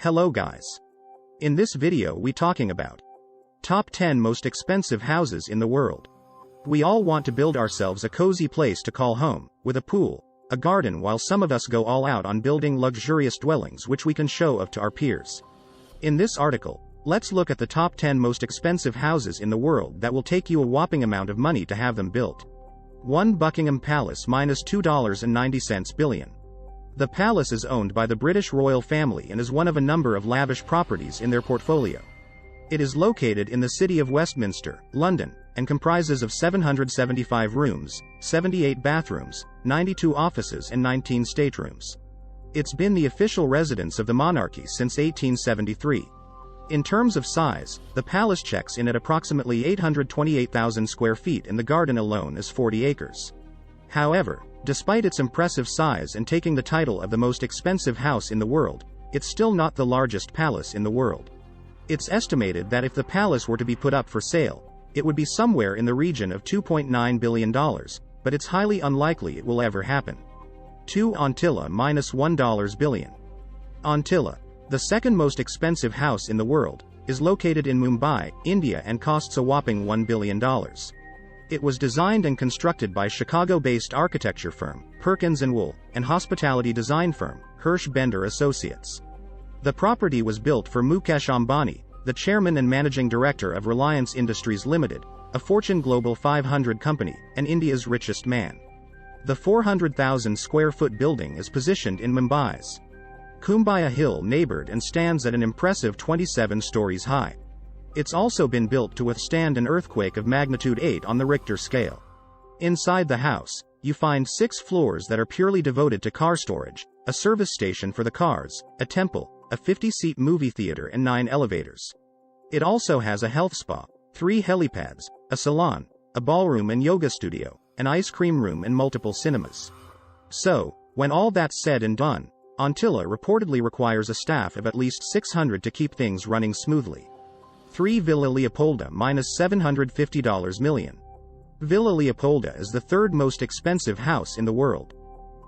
Hello guys. In this video we talking about top 10 most expensive houses in the world. We all want to build ourselves a cozy place to call home, with a pool, a garden, while some of us go all out on building luxurious dwellings which we can show off to our peers. In this article, let's look at the top 10 most expensive houses in the world that will take you a whopping amount of money to have them built. 1 Buckingham Palace -$2.90 billion. The palace is owned by the British royal family and is one of a number of lavish properties in their portfolio. It is located in the city of Westminster, London, and comprises of 775 rooms, 78 bathrooms, 92 offices and 19 staterooms. It's been the official residence of the monarchy since 1873. In terms of size, the palace checks in at approximately 828,000 square feet and the garden alone is 40 acres. However, despite its impressive size and taking the title of the most expensive house in the world, it's still not the largest palace in the world. It's estimated that if the palace were to be put up for sale, it would be somewhere in the region of $2.9 billion, but it's highly unlikely it will ever happen. 2 Antilla -$1 billion. Antilla, the second most expensive house in the world, is located in Mumbai, India and costs a whopping $1 billion. It was designed and constructed by Chicago-based architecture firm, Perkins & Wool, and hospitality design firm, Hirsch Bender Associates. The property was built for Mukesh Ambani, the chairman and managing director of Reliance Industries Limited, a Fortune Global 500 company, and India's richest man. The 400,000 square foot building is positioned in Mumbai's Kumbaya Hill neighborhood and stands at an impressive 27 stories high. It's also been built to withstand an earthquake of magnitude 8 on the Richter scale. Inside the house, you find 6 floors that are purely devoted to car storage, a service station for the cars, a temple, a 50-seat movie theater and 9 elevators. It also has a health spa, 3 helipads, a salon, a ballroom and yoga studio, an ice cream room and multiple cinemas. So, when all that's said and done, Antilla reportedly requires a staff of at least 600 to keep things running smoothly. 3 Villa Leopolda -$750 million. Villa Leopolda is the third most expensive house in the world.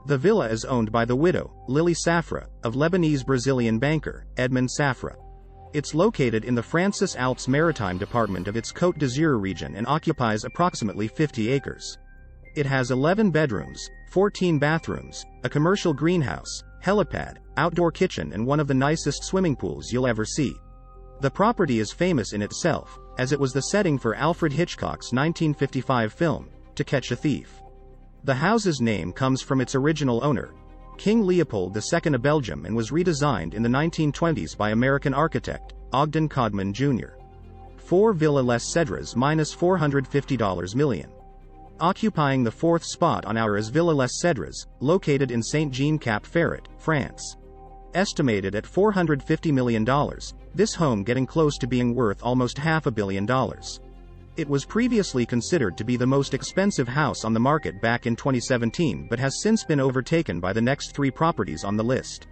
The villa is owned by the widow, Lily Safra, of Lebanese-Brazilian banker, Edmond Safra. It's located in the Francis Alps Maritime department of its Côte d'Azur region and occupies approximately 50 acres. It has 11 bedrooms, 14 bathrooms, a commercial greenhouse, helipad, outdoor kitchen and one of the nicest swimming pools you'll ever see. The property is famous in itself, as it was the setting for Alfred Hitchcock's 1955 film, To Catch a Thief. The house's name comes from its original owner, King Leopold II of Belgium, and was redesigned in the 1920s by American architect, Ogden Codman Jr. 4 Villa Les Cedres -$450 million. Occupying the 4th spot on our is Villa Les Cedres, located in Saint-Jean-Cap-Ferret, France. Estimated at $450 million, this home getting close to being worth almost $500 million. It was previously considered to be the most expensive house on the market back in 2017 but has since been overtaken by the next 3 properties on the list.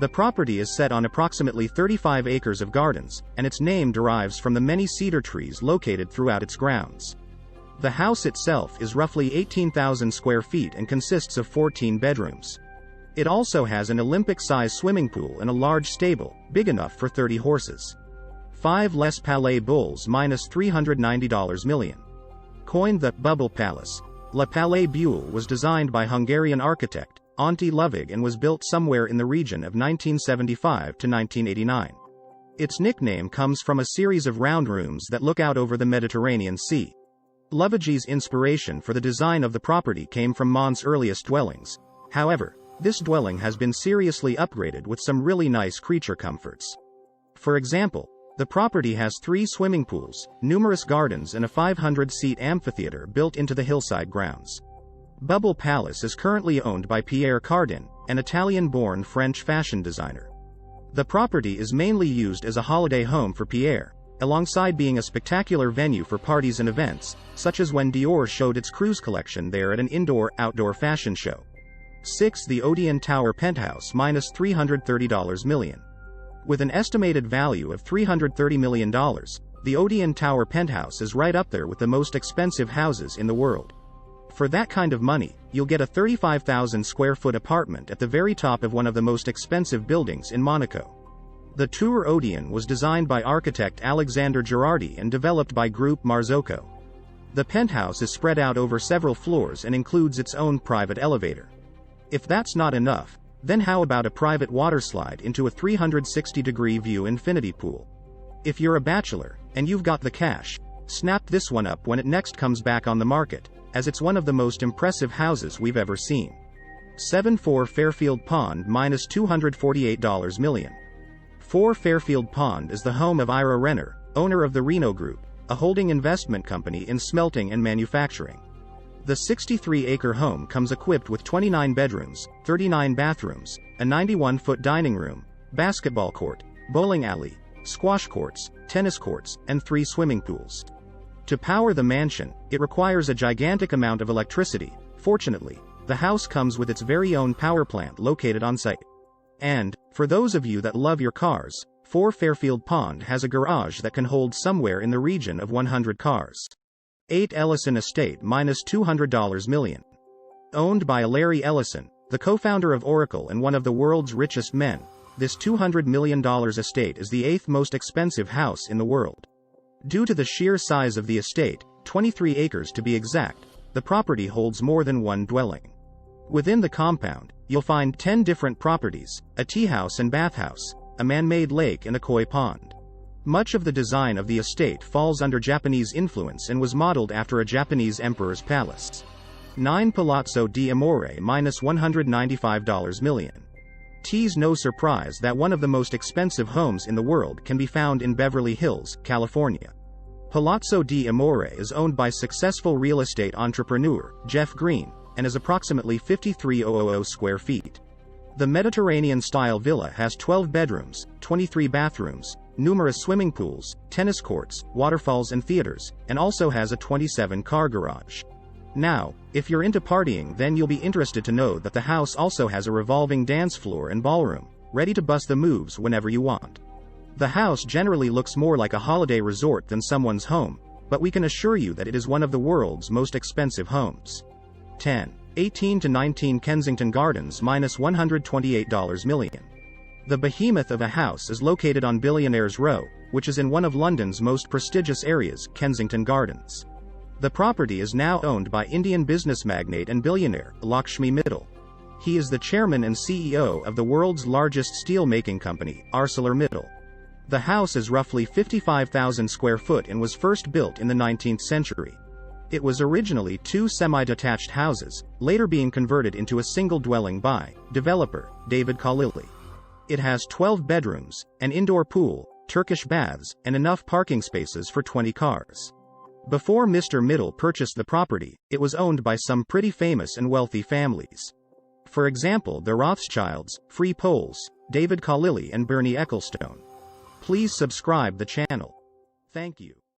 The property is set on approximately 35 acres of gardens, and its name derives from the many cedar trees located throughout its grounds. The house itself is roughly 18,000 square feet and consists of 14 bedrooms. It also has an Olympic-size swimming pool and a large stable, big enough for 30 horses. 5 Les Palais Bulles -$390 million. Coined the Bubble Palace, Le Palais Bulle was designed by Hungarian architect, Antti Lövig and was built somewhere in the region of 1975 to 1989. Its nickname comes from a series of round rooms that look out over the Mediterranean Sea. Lövig's inspiration for the design of the property came from Mons' earliest dwellings. However, this dwelling has been seriously upgraded with some really nice creature comforts. For example, the property has 3 swimming pools, numerous gardens and a 500-seat amphitheater built into the hillside grounds. Bubble Palace is currently owned by Pierre Cardin, an Italian-born French fashion designer. The property is mainly used as a holiday home for Pierre, alongside being a spectacular venue for parties and events, such as when Dior showed its cruise collection there at an indoor-outdoor fashion show. 6 The Odeon Tower Penthouse -$330 million. With an estimated value of $330 million, the Odeon Tower Penthouse is right up there with the most expensive houses in the world. For that kind of money, you'll get a 35,000 square foot apartment at the very top of one of the most expensive buildings in Monaco. The Tour Odeon was designed by architect Alexander Girardi and developed by Group Marzocco. The penthouse is spread out over several floors and includes its own private elevator. If that's not enough, then how about a private waterslide into a 360-degree view infinity pool? If you're a bachelor, and you've got the cash, snap this one up when it next comes back on the market, as it's one of the most impressive houses we've ever seen. 7-4 Fairfield Pond -$248 million. 4 Fairfield Pond is the home of Ira Renner, owner of the Reno Group, a holding investment company in smelting and manufacturing. The 63-acre home comes equipped with 29 bedrooms, 39 bathrooms, a 91-foot dining room, basketball court, bowling alley, squash courts, tennis courts, and 3 swimming pools. To power the mansion, it requires a gigantic amount of electricity. Fortunately, the house comes with its very own power plant located on site. And, for those of you that love your cars, 4 Fairfield Pond has a garage that can hold somewhere in the region of 100 cars. 8 Ellison Estate -$200 million. Owned by Larry Ellison, the co-founder of Oracle and one of the world's richest men, this $200 million estate is the 8th most expensive house in the world. Due to the sheer size of the estate, 23 acres to be exact, the property holds more than one dwelling. Within the compound, you'll find 10 different properties, a tea house and bathhouse, a man-made lake and a koi pond. Much of the design of the estate falls under Japanese influence and was modeled after a Japanese emperor's palace. 9 Palazzo di Amore -$195 million. T's no surprise that one of the most expensive homes in the world can be found in Beverly Hills, California. Palazzo di Amore is owned by successful real estate entrepreneur, Jeff Green, and is approximately 53,000 square feet. The Mediterranean-style villa has 12 bedrooms, 23 bathrooms, numerous swimming pools, tennis courts, waterfalls and theaters, and also has a 27-car garage. Now, if you're into partying, then you'll be interested to know that the house also has a revolving dance floor and ballroom, ready to bust the moves whenever you want. The house generally looks more like a holiday resort than someone's home, but we can assure you that it is one of the world's most expensive homes. 10. 18 to 19 Kensington Gardens -$128 million. The behemoth of a house is located on Billionaires Row, which is in one of London's most prestigious areas, Kensington Gardens. The property is now owned by Indian business magnate and billionaire, Lakshmi Mittal. He is the chairman and CEO of the world's largest steel-making company, ArcelorMittal. The house is roughly 55,000 square foot and was first built in the 19th century. It was originally 2 semi-detached houses, later being converted into a single dwelling by developer David Khalili. It has 12 bedrooms, an indoor pool, Turkish baths, and enough parking spaces for 20 cars. Before Mr. Mittal purchased the property, it was owned by some pretty famous and wealthy families. For example, the Rothschilds, Free Poles, David Khalili and Bernie Ecclestone. Please subscribe the channel. Thank you.